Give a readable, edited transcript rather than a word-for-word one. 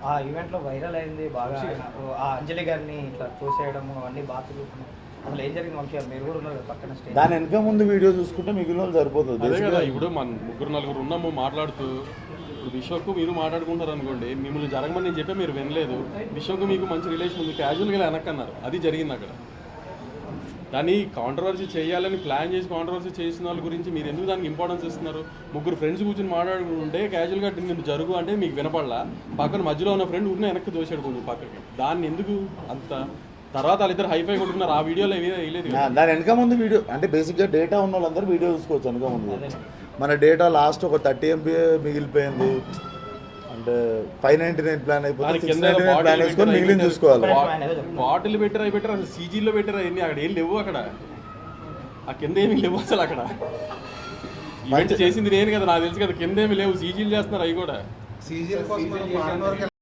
ఆ ఈవెంట్లో వైరల్ అయింది బాగా. ఆ అంజలి గారిని ఇట్లా చూసేయడము అవన్నీ బాగా తిరుగుతున్నాయి. అసలు ఏం జరిగింది వంశీ గారు? మీరు కూడా ఉన్నారు పక్కన స్టేజ్. దాని వెనక ముందు వీడియో చూసుకుంటే మిగిలిన వాళ్ళు సరిపోతుంది. అదే కదా, ఇప్పుడు మన ముగ్గురు నలుగురు ఉన్నాము మాట్లాడుతూ. ఇప్పుడు విశ్వకు మీరు మాట్లాడుకుంటారు అనుకోండి, మిమ్మల్ని జరగమని నేను చెప్పే మీరు వినలేదు. విశ్వకు మీకు మంచి రిలేషన్ ఉంది, క్యాజువల్గా వెనక్కన్నారు. అది జరిగింది అక్కడ. దాన్ని కాంట్రవర్సీ చేయాలని ప్లాన్ చేసి కాంట్రవర్సీ చేసిన వాళ్ళ గురించి మీరు ఎందుకు దానికి ఇంపార్టెన్స్ ఇస్తున్నారు? ముగ్గురు ఫ్రెండ్స్ కూర్చొని మాట్లాడుకుంటే క్యాజువల్గా నేను జరుగు అంటే మీకు వినపడలా. పక్కన మధ్యలో ఉన్న ఫ్రెండ్ ఊరినే వెనక్కి దోసాడు కొంచెం పక్కకి. దాన్ని ఎందుకు అంత తర్వాత వాళ్ళిద్దరు హైఫై కొట్టుకున్నారు. ఆ వీడియోలో వేయలేదు. దాని వెనక ముందు వీడియో అంటే బేసిక్గా డేటా ఉన్న వాళ్ళందరూ వీడియో చూసుకోవచ్చు. వెనక ముందు మన డేటా లాస్ట్ ఒక 30 MB మిగిలిపోయింది అంటే 599 ప్లాన్ అయిపోతుంది. 699 ప్లాన్ వేసుకొని మిగిలిన చూసుకోవాలి. బాటిల్ పెట్టారు, అవి పెట్టారు, అసలు సీజీలో పెట్టారు. అవన్నీ అక్కడ ఏం లేవు. అక్కడ ఆ కింద ఏమి లేవు అసలు. అక్కడ ఈవెంట్ చేసింది నేను కదా, నాకు తెలుసు కదా. కింద ఏమి లేవు, సీజీలు చేస్తున్నారు. అవి కూడా